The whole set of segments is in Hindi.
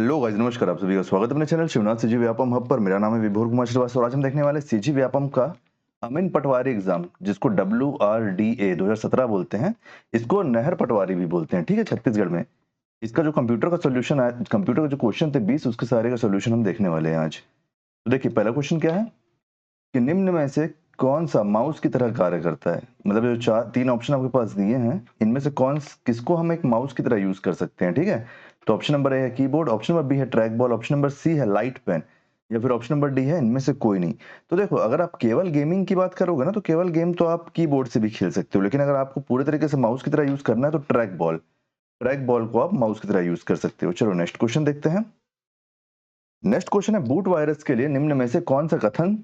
हेलो गाइस, नमस्कार। आप सभी का स्वागत है अपने channel Shivnath CG Vyapam hub पर। मेरा नाम है विभोर कुमार श्रीवास्तव और आज हम देखने वाले सीजी व्यापम का अमीन पटवारी एग्जाम, जिसको WRDA 2017 बोलते हैं। इसको नहर पटवारी भी बोलते हैं, ठीक है, छत्तीसगढ़ में। इसका जो कंप्यूटर का सोल्यूशन है, कंप्यूटर का जो क्वेश्चन थे 20, उसके सारे का सोल्यूशन हम देखने वाले हैं आज। तो देखिए, पहला क्वेश्चन क्या है कि निम्न में से कौन सा माउस की तरह कार्य करता है। मतलब जो तीन ऑप्शन आपके पास दिए हैं, इनमें से किसको हम एक माउस की तरह यूज कर सकते हैं, ठीक है। तो ऑप्शन नंबर ए है कीबोर्ड, ऑप्शन नंबर बी है trackball, option number C है लाइट पेन, या फिर ऑप्शन नंबर डी है इनमें से कोई नहीं। तो देखो, अगर आप केवल गेमिंग की बात करोगे ना, तो केवल गेम तो आप कीबोर्ड से भी खेल सकते हो, लेकिन अगर आपको पूरे तरीके से माउस की तरह यूज करना है तो ट्रैक बॉल को आप माउस की तरह यूज कर सकते हो। चलो नेक्स्ट क्वेश्चन देखते हैं। नेक्स्ट क्वेश्चन है, बूट वायरस के लिए निम्न में से कौन सा कथन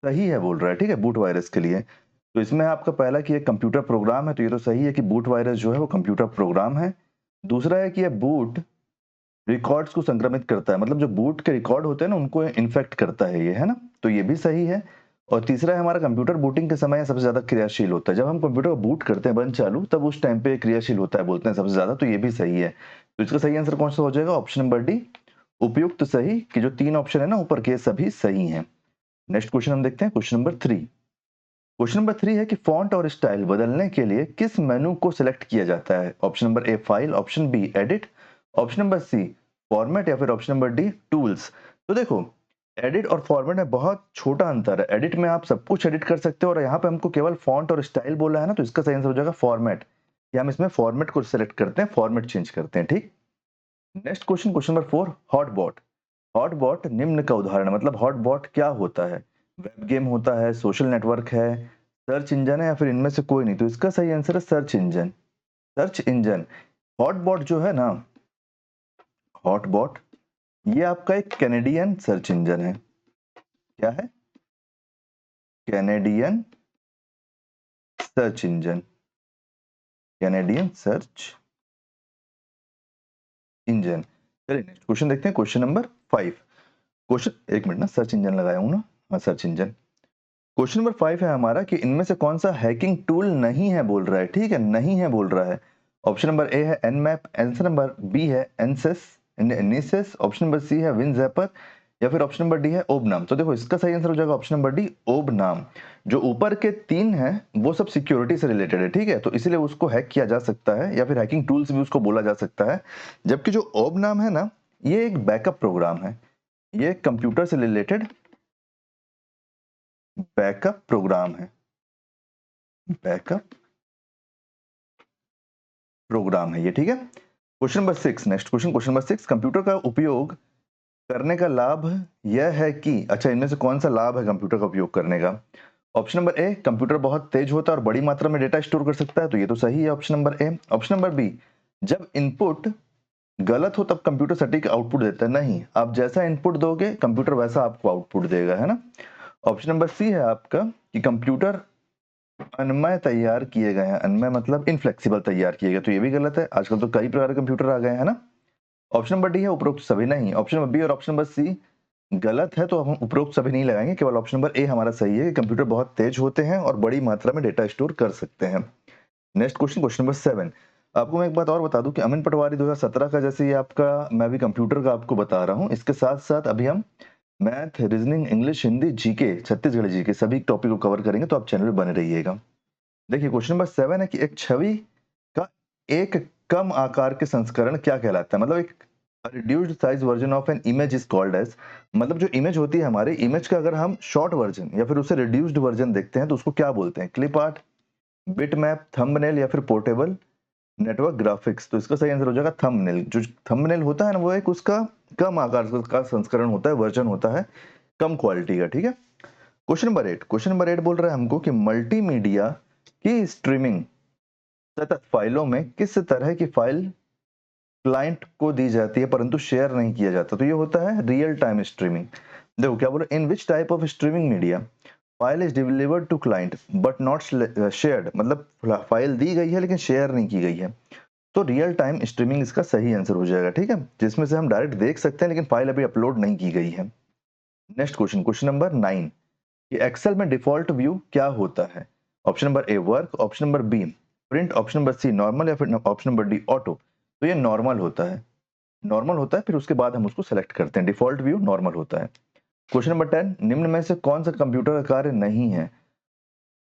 सही है बोल रहा है, ठीक है, बूट वायरस के लिए। तो इसमें आपका पहला कि ये कंप्यूटर प्रोग्राम है, तो ये तो सही है कि बूट वायरस जो है वो कंप्यूटर प्रोग्राम है। दूसरा है कि ये बूट रिकॉर्ड्स को संक्रमित करता है, मतलब जो बूट के रिकॉर्ड होते हैं ना, उनको इन्फेक्ट करता है ये, है ना, तो ये भी सही है। और तीसरा है हमारा, कंप्यूटर बूटिंग के समय सबसे ज्यादा क्रियाशील होता है। जब हम कंप्यूटर को बूट करते हैं बंद चालू, तब उस टाइम पे क्रियाशील होता है बोलते हैं सबसे ज्यादा, तो ये भी सही है। तो इसका सही आंसर कौन सा हो जाएगा? ऑप्शन नंबर डी, उपयुक्त सही, कि जो तीन ऑप्शन है ना ऊपर के, सभी सही हैं। नेक्स्ट क्वेश्चन हम देखते हैं, क्वेश्चन नंबर 3। क्वेश्चन नंबर 3 है कि फॉन्ट और स्टाइल बदलने के लिए किस मेनू को सिलेक्ट किया जाता है। Option number A file, option B edit, option number C format, या फिर ऑप्शन नंबर डी टूल्स। तो देखो, एडिट और फॉर्मेट में बहुत छोटा अंतर है। एडिट में आप सब कुछ एडिट कर सकते हो और यहाँ पे हमको केवल फॉन्ट और स्टाइल बोला है ना, तो इसका सही आंसर हो जाएगा फॉर्मेट, कि हम इसमें फॉर्मेट को सिलेक्ट करते हैं, फॉर्मेट चेंज करते हैं, ठीक। Next question, question number 4, हॉटबॉट। हॉटबॉट निम्न का उदाहरण है, मतलब हॉटबॉट क्या होता है? वेब गेम होता है, सोशल नेटवर्क है, सर्च इंजन है, या फिर इनमें से कोई नहीं। तो इसका सही आंसर है search engine. Search engine. Hotbot जो है ना, हॉटबॉट, ये आपका एक कैनेडियन सर्च इंजन है। क्या है? Canadian search engine, Canadian search engine. चलिए नेक्स्ट क्वेश्चन देखते हैं, क्वेश्चन नंबर 5। क्वेश्चन, एक मिनट ना, सर्च इंजन लगाया हूं ना, हाँ सर्च इंजन। क्वेश्चन नंबर 5 है हमारा कि इनमें से कौन सा हैकिंग टूल नहीं है बोल रहा है, ठीक है, नहीं है बोल रहा है। ऑप्शन नंबर ए है एनमैप, आंसर नंबर बी है एनसेस निसेस, ऑप्शन नंबर सी है विनजैपर, या फिर ऑप्शन नंबर डी है ओबनाम। तो देखो, इसका सही आंसर हो जाएगा ऑप्शन नंबर डी, ओबनाम। जो ऊपर के तीन हैं वो सब सिक्योरिटी से रिलेटेड है, ठीक है, तो इसीलिए उसको हैक किया जा सकता है, या फिर हैकिंग टूल्स भी उसको बोला जा सकता है। जबकि जो ओबनाम है ना, ये एक बैकअप प्रोग्राम है, ये कंप्यूटर से रिलेटेड बैकअप प्रोग्राम है, बैकअप प्रोग्राम है ये, ठीक है। Question number 6, next question, question number 6, computer का उपयोग करने का लाभ यह है कि, अच्छा, इनमें से कौन सा लाभ है कंप्यूटर का उपयोग करने का? ऑप्शन नंबर ए, कंप्यूटर बहुत तेज होता है और बड़ी मात्रा में डेटा स्टोर कर सकता है, तो ये तो सही है option number A. Option number B, जब इनपुट गलत हो तब कंप्यूटर सटीक आउटपुट देता है, नहीं, आप जैसा इनपुट दोगे कंप्यूटर वैसा आपको आउटपुट देगा, है ना। ऑप्शन नंबर सी है आपका कि कंप्यूटर अनमय तैयार किए गए हैं, अनमय मतलब इनफ्लेक्सिबल तैयार किए गए, तो ये भी गलत है, आजकल तो कई प्रकार के कंप्यूटर आ गए हैं ना। ऑप्शन नंबर डी है उपरोक्त सभी, नहीं, ऑप्शन नंबर बी और ऑप्शन नंबर सी गलत है, तो हम उपरोक्त सभी नहीं लगाएंगे, केवल ऑप्शन नंबर ए हमारा सही है कि कंप्यूटर बहुत तेज होते हैं और बड़ी मात्रा में डेटा स्टोर कर सकते हैं। Next question, question number 7। आपको मैं एक बात और बता दूं कि अमीन पटवारी 2017 का, जैसे ये आपका, मैं भी कंप्यूटर का आपको बता रहा हूँ, इसके साथ साथ अभी हम math, reasoning, English, Hindi, GK, Chhattisgarhi GK, सभी टॉपिक को कवर करेंगे, तो आप चैनल पे बने रहिएगा। देखिए, क्वेश्चन नंबर 7 है कि एक छवि का एक कम आकार के संस्करण क्या कहलाता है? मतलब एक reduced size version of an image is called as, मतलब जो इमेज होती है हमारी इमेज का, अगर हम शॉर्ट वर्जन या फिर उसे रिड्यूस्ड वर्जन देखते हैं तो उसको क्या बोलते हैं? क्लिप आर्ट, बिटमैप, थंबनेल, या फिर पोर्टेबल नेटवर्क ग्राफिक्स। तो इसका सही आंसर हो जाएगा थंबनेल। जो थंबनेल होता है ना, वो एक उसका कम आकार का संस्करण होता है, वर्जन होता है, कम क्वालिटी का, ठीक है। क्वेश्चन नंबर 8, क्वेश्चन नंबर 8 बोल रहा है हमको कि मल्टीमीडिया की स्ट्रीमिंग सतत फाइलों में किस तरह की फाइल क्लाइंट को दी जाती है परंतु शेयर नहीं किया जाता? तो ये होता है रियल टाइम स्ट्रीमिंग। देखो क्या बोला, in which type of streaming media file is delivered to client but not shared, मतलब फाइल दी गई है लेकिन शेयर नहीं की गई है, तो रियल टाइम स्ट्रीमिंग इसका सही आंसर हो जाएगा, ठीक है, जिसमें से हम डायरेक्ट देख सकते हैं लेकिन फाइल अभी अपलोड नहीं की गई है। नेक्स्ट क्वेश्चन, क्वेश्चन नंबर 9, कि एक्सेल में डिफॉल्ट व्यू क्या होता है? Option number A work, option number B print, option number C normal, या फिर ऑप्शन नंबर डी ऑटो। तो ये नॉर्मल होता है। नॉर्मल होता है, फिर उसके बाद हम उसको सेलेक्ट करते हैं। डिफॉल्ट व्यू नॉर्मल होता है। क्वेश्चन नंबर 10, निम्न में से कौन सा कंप्यूटर का कार्य नहीं है?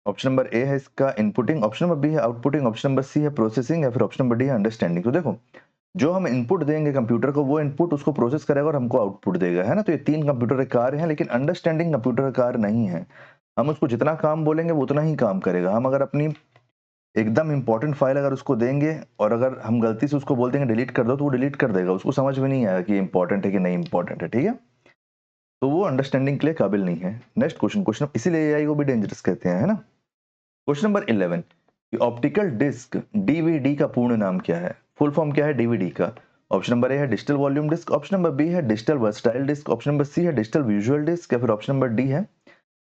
ऑप्शन नंबर ए है इसका इनपुटिंग, ऑप्शन नंबर बी है आउटपुटिंग, ऑप्शन नंबर सी है प्रोसेसिंग, या फिर ऑप्शन नंबर डी है अंडरस्टैंडिंग। तो देखो, जो हम इनपुट देंगे कंप्यूटर को, वो इनपुट उसको प्रोसेस करेगा और हमको आउटपुट देगा, है ना। तो ये 3 कंप्यूटर के कार्य हैं, लेकिन अंडरस्टैंडिंग कंप्यूटर का कार्य नहीं है। हम उसको जितना काम बोलेंगे वो उतना ही काम करेगा। हम अगर अपनी एकदम इंपॉर्टेंट फाइल अगर उसको देंगे और अगर हम गलती से उसको बोल देंगे डिलीट कर दो, तो वो डिलीट कर देगा। उसको समझ में नहीं आएगा कि इंपॉर्टेंट है कि नहीं इंपॉर्टेंट है, ठीक है। तो वो अंडरस्टैंडिंग के लिए काबिल नहीं है। नेक्स्ट क्वेश्चन, इसीलिए एआई को भी डेंजरस कहते हैं, है ना। Question number 11, optical disc DVD का पूर्ण नाम क्या है? फुल फॉर्म क्या है डीवीडी का? ऑप्शन नंबर ए है digital volume disc, option number B है digital versatile disc, option number C है डिजिटल विजुअल डिस्क, या फिर ऑप्शन नंबर डी है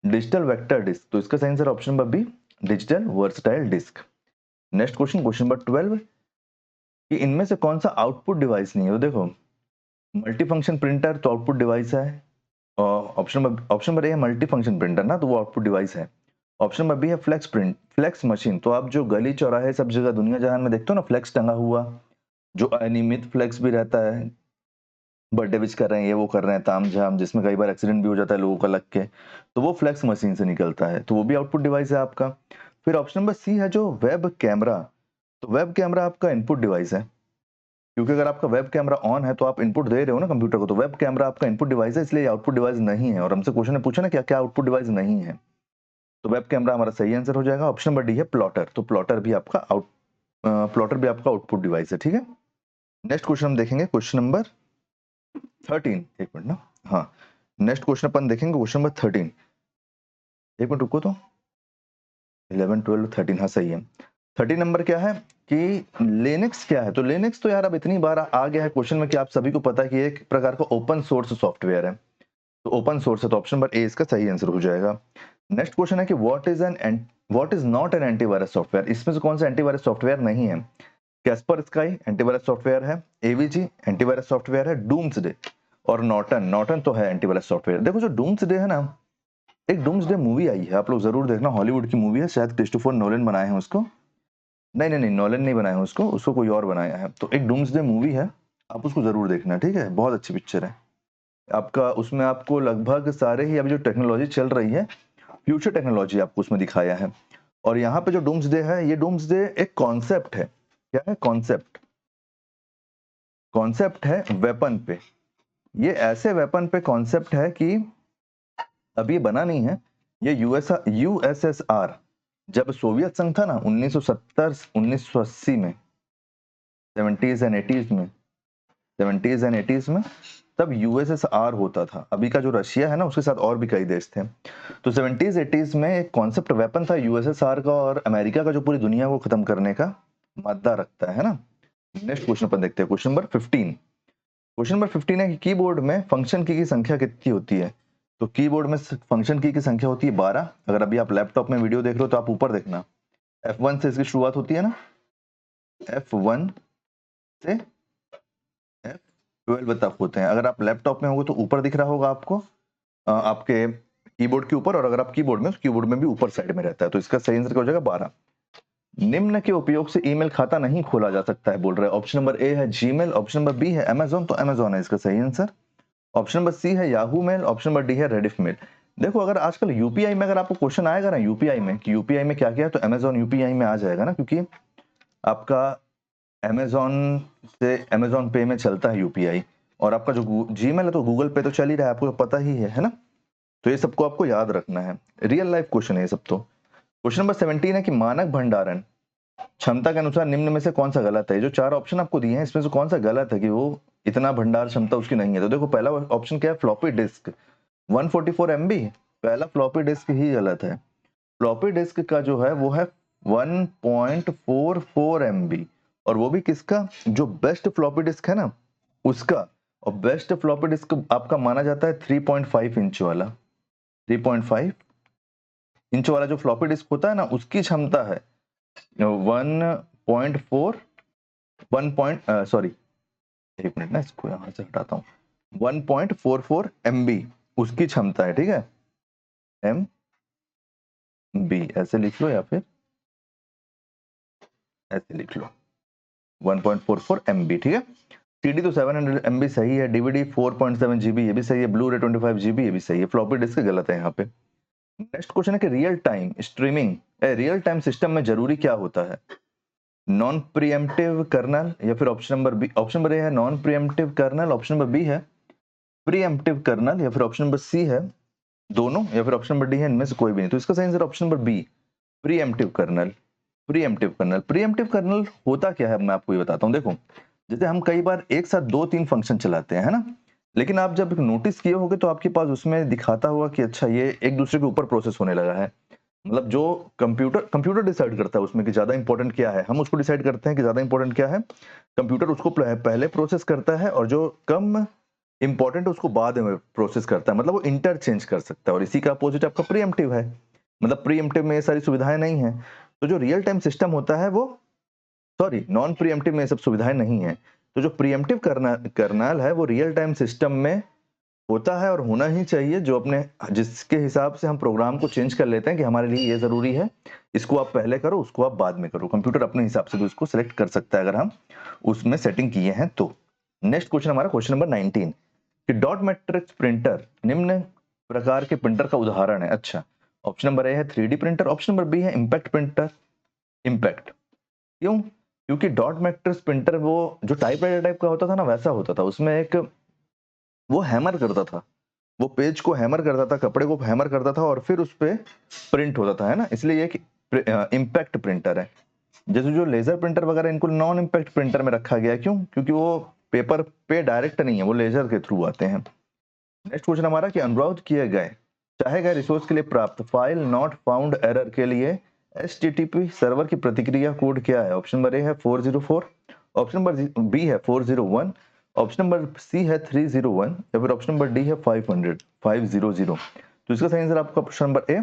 डिजिटल वेक्टर डिस्क। तो इसका सही answer option number B, digital versatile disc. Next question number 12, कि इनमें से कौन सा आउटपुट डिवाइस नहीं है? तो देखो, मल्टी फंक्शन प्रिंटर तो आउटपुट डिवाइस है। ऑप्शन नंबर ए है मल्टी फंक्शन प्रिंटर ना, तो वो आउटपुट डिवाइस है। ऑप्शन नंबर बी है फ्लेक्स प्रिंट, फ्लेक्स मशीन। तो आप जो गली चौराहे सब जगह दुनिया जहान में देखते हो ना, फ्लेक्स टंगा हुआ, जो अनियमित फ्लेक्स भी रहता है, बर्थडे विश कर रहे हैं, ये वो कर रहे हैं, ताम झाम, जिसमें कई बार एक्सीडेंट भी हो जाता है लोगों का लग के, तो वो फ्लेक्स मशीन से निकलता है, तो वो भी आउटपुट डिवाइस है आपका। फिर ऑप्शन नंबर सी है जो वेब कैमरा, तो वेब कैमरा आपका इनपुट डिवाइस है, क्योंकि अगर आपका वेब कैमरा ऑन है तो आप इनपुट दे रहे हो ना कंप्यूटर को, तो वेब कैमरा आपका इनपुट डिवाइस है, इसलिए आउटपुट डिवाइस नहीं है। और हमसे क्वेश्चन ने पूछा ना क्या क्या आउटपुट डिवाइस नहीं है, तो वेब कैमरा हमारा सही आंसर हो जाएगा। ऑप्शन नंबर डी है प्लॉटर, तो प्लॉटर भी आपका आउटपुट डिवाइस है, ठीक है। नेक्स्ट क्वेश्चन हम देखेंगे, क्वेश्चन नंबर 13, एक मिनट ना, हाँ, नेक्स्ट क्वेश्चन अपन देखेंगे क्वेश्चन नंबर 13। एक मिनट रुको, तो 11 12 13, हाँ सही है। 13 नंबर क्या है कि लिनक्स क्या है? तो लिनक्स तो यार अब इतनी बार आ गया है क्वेश्चन में कि आप सभी को पता है कि एक प्रकार का ओपन सोर्स सॉफ्टवेयर है, तो ओपन सोर्स है, तो ऑप्शन नंबर ए इसका सही आंसर हो जाएगा। नेक्स्ट क्वेश्चन है कि what is not an antivirus software? इसमें से कौन सा एंटीवायरस सॉफ्टवेयर नहीं है? कैस्पर स्काई एंटीवायरस सॉफ्टवेयर है, एवीजी एंटीवायरस सॉफ्टवेयर है, डूम्सडे और नॉर्टन। नॉर्टन तो है एंटीवायरस सॉफ्टवेयर। देखो, जो डूम्सडे है ना, एक डूम्सडे मूवी आई है, आप लोग जरूर देखना, हॉलीवुड की मूवी है, शायद क्रिस्टोफर नोलन बनाए हैं उसको। नहीं नहीं नहीं, नोलन नहीं बनाया है उसको, उसको कोई और बनाया है। तो एक डूम्सडे मूवी है, आप उसको जरूर देखना, ठीक है, बहुत अच्छी पिक्चर है आपका। उसमें आपको लगभग सारे ही अभी जो टेक्नोलॉजी चल रही है, फ्यूचर टेक्नोलॉजी आपको उसमें दिखाया है। और यहाँ पे जो डूम्सडे है, ये डूम्सडे एक कॉन्सेप्ट है। क्या है? कॉन्सेप्ट। कॉन्सेप्ट है वेपन पे। ये ऐसे वेपन पे कॉन्सेप्ट है कि अभी ये बना नहीं है। ये यूएसएसआर, जब सोवियत संघ था ना 1970 1980 में, 70s एंड 80s में, 70s एंड 80s में, तब यूएसएसआर होता था। अभी का जो रशिया है ना, उसके साथ और भी कई देश थे। तो 70s 80s में एक कॉन्सेप्ट वेपन था यूएसएसआर का, और अमेरिका का जो पूरी दुनिया को खत्म करने का मादा रखता है ना। नेक्स्ट क्वेश्चन अपन देखते हैं, क्वेश्चन नंबर 15। क्वेश्चन नंबर 15 है कि कीबोर्ड में फंक्शन की संख्या कितनी होती है? तो कीबोर्ड में फंक्शन की संख्या होती है 12। अगर अभी आप लैपटॉप में वीडियो देख रहे हो तो आप ऊपर देखना, F1 से इसकी शुरुआत होती है ना, F1 से F12 तक होते हैं। अगर आप लैपटॉप में होगे तो ऊपर दिख रहा होगा आपको, आपके कीबोर्ड के ऊपर, और अगर आप कीबोर्ड में, तो कीबोर्ड में भी ऊपर साइड में रहता है। तो इसका सही आंसर क्या हो जाएगा? 12। निम्न के उपयोग से ईमेल खाता नहीं खोला जा सकता है बोल रहे हैं। ऑप्शन नंबर ए है जीमेल, ऑप्शन नंबर बी है अमेजोन, तो अमेजोन है इसका सही आंसर। ऑप्शन नंबर सी है Yahoo mail, option number D है रेडिफ मेल। देखो, अगर आजकल यूपीआई में अगर आपको क्वेश्चन आएगा ना, यूपीआई में कि यूपीआई में क्या क्या है, तो अमेजोन यूपीआई में आ जाएगा ना, क्योंकि आपका अमेजोन से अमेजोन पे में चलता है यूपीआई। और आपका जो जीमेल है तो गूगल पे तो चल ही रहा है, आपको तो पता ही है ना। तो ये सबको आपको याद रखना है, रियल लाइफ क्वेश्चन है ये सब। तो क्वेश्चन नंबर 17 है कि मानक भंडारण क्षमता के अनुसार निम्न में से कौन सा गलत है? जो 4 ऑप्शन आपको दिए हैं, इसमें से कौन सा गलत है कि वो इतना भंडार क्षमता उसकी नहीं है? तो देखो, पहला ऑप्शन क्या है, फ्लॉपी डिस्क 144 MB, पहला फ्लॉपी डिस्क ही गलत है। फ्लॉपी डिस्क का जो है वो है 1.44 MB, और वो भी किसका? जो बेस्ट फ्लॉपी डिस्क है ना, उसका। और बेस्ट फ्लॉपी डिस्क आपका माना जाता है 3.5 इंच वाला, 3.5 इंच वाला जो फ्लॉपी डिस्क होता है ना, उसकी क्षमता है 1.4 सॉरी, एक मिनट ना, इसको यहां से हटाता हूँ। 1.44 MB उसकी क्षमता है, ठीक है, MB ऐसे लिख लो या फिर ऐसे लिख लो, 1.44 MB, ठीक है। सीडी तो 700 MB सही है, डीवीडी 4.7 GB ये भी सही है, ब्लू रे 25 GB ये भी सही है, फ्लॉपी डिस्क गलत है यहाँ पे। नेक्स्ट क्वेश्चन है कि real time streaming real time system में जरूरी क्या होता है? नॉन प्रीएम्प्टिव कर्नल या फिर option number B, option number A है non preemptive kernel, option number B है प्रीएम्प्टिव कर्नल या फिर ऑप्शन नंबर सी है दोनों या फिर ऑप्शन नंबर डी है इनमें से कोई भी नहीं। तो इसका सही answer option number B preemptive kernel. Preemptive kernel, preemptive kernel होता क्या है मैं आपको ये बताता हूँ। देखो जैसे हम कई बार एक साथ 2-3 फंक्शन चलाते हैं, है ना, लेकिन आप जब नोटिस किए होगे तो आपके पास उसमें दिखाता होगा कि अच्छा ये एक दूसरे के ऊपर प्रोसेस होने लगा है। मतलब जो कंप्यूटर डिसाइड करता है उसमें कि ज्यादा इंपॉर्टेंट क्या है, हम उसको डिसाइड करते हैं कि ज्यादा इंपॉर्टेंट क्या है, कंप्यूटर उसको पहले प्रोसेस करता है और जो कम इंपॉर्टेंट है उसको बाद में प्रोसेस करता है। मतलब वो इंटरचेंज कर सकता है और इसी का अपोजिट आपका प्रीएम्प्टिव है। मतलब प्रीएम्प्टिव में ये सारी सुविधाएं नहीं है। तो जो रियल टाइम सिस्टम होता है वो, सॉरी नॉन प्रीएम्प्टिव में ये सब सुविधाएं नहीं है। तो जो प्रीएम्प्टिव कर्नल है वो रियल टाइम सिस्टम में होता है और होना ही चाहिए, जो अपने जिसके हिसाब से हम प्रोग्राम को चेंज कर लेते हैं कि हमारे लिए ये जरूरी है, इसको आप पहले करो उसको आप बाद में करो। कंप्यूटर अपने हिसाब से भी उसको सिलेक्ट कर सकता है अगर हम उसमें सेटिंग किए हैं तो। नेक्स्ट क्वेश्चन हमारा क्वेश्चन नंबर 19 कि डॉट मैट्रिक्स प्रिंटर निम्न प्रकार के प्रिंटर का उदाहरण है। अच्छा, ऑप्शन नंबर ए है 3D printer, option number B है इम्पैक्ट प्रिंटर। इम्पैक्ट क्यों? क्योंकि डॉट मैट्रिक्स प्रिंटर वो जो टाइपराइटर टाइप का होता था ना वैसा होता था, उसमें एक वो हैमर करता था, वो पेज को हैमर करता था, कपड़े को हैमर करता था और फिर उस पे प्रिंट होता था, है ना, इसलिए एक इम्पैक्ट प्रिंटर है। जैसे जो लेजर प्रिंटर वगैरह इनको नॉन इम्पैक्ट प्रिंटर में रखा गया है। क्यों? क्योंकि वो पेपर पे डायरेक्ट नहीं है, वो लेजर के थ्रू आते हैं। नेक्स्ट क्वेश्चन हमारा कि अनुरोध किए गए चाहे गए रिसोर्स के लिए प्राप्त फाइल नॉट फाउंड एरर के लिए HTTP सर्वर की प्रतिक्रिया कोड क्या है? ऑप्शन नंबर ए है 404, ऑप्शन नंबर बी है 401, ऑप्शन नंबर सी है 301 या फिर ऑप्शन नंबर डी है 500। तो इसका सही आंसर आपका ऑप्शन नंबर ए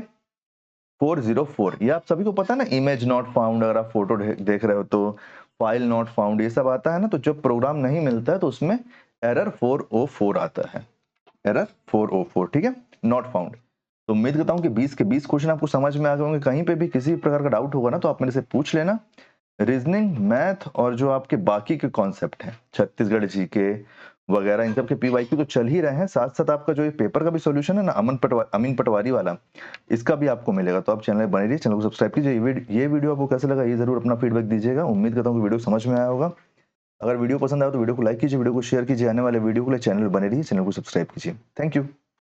404। ये आप सभी को पता है ना, इमेज नॉट फाउंड, अगर आप फोटो देख रहे हो तो फाइल नॉट फाउंड ये सब आता है ना। तो जब प्रोग्राम नहीं मिलता है तो उसमें एरर 404 आता है, एरर 404, ठीक है, नॉट फाउंड। तो उम्मीद करता हूँ कि 20 के 20 क्वेश्चन आपको समझ में आ गए होंगे। कहीं पे भी किसी भी प्रकार का डाउट होगा ना तो आप मेरे से पूछ लेना। रीजनिंग, मैथ और जो आपके बाकी के कॉन्सेप्ट हैं छत्तीसगढ़ जीके वगैरह, इन सब के पीवाईक्यू तो चल ही रहे हैं, साथ साथ आपका जो ये पेपर का भी सॉल्यूशन है ना अमीन पटवारी वाला, इसका भी आपको मिलेगा। तो आप चैनल में बने रहिए, चैनल को सब्सक्राइब कीजिए। ये वीडियो आपको कैसा लगा ये जरूर अपना फीडबैक दीजिएगा। उम्मीद करता हूँ कि वीडियो समझ में आया होगा। अगर वीडियो पसंद आया तो वीडियो को लाइक कीजिए, वीडियो को शेयर कीजिए। आने वाले वीडियो के लिए चैनल बने रहिए, चैनल को सब्सक्राइब कीजिए। Thank you.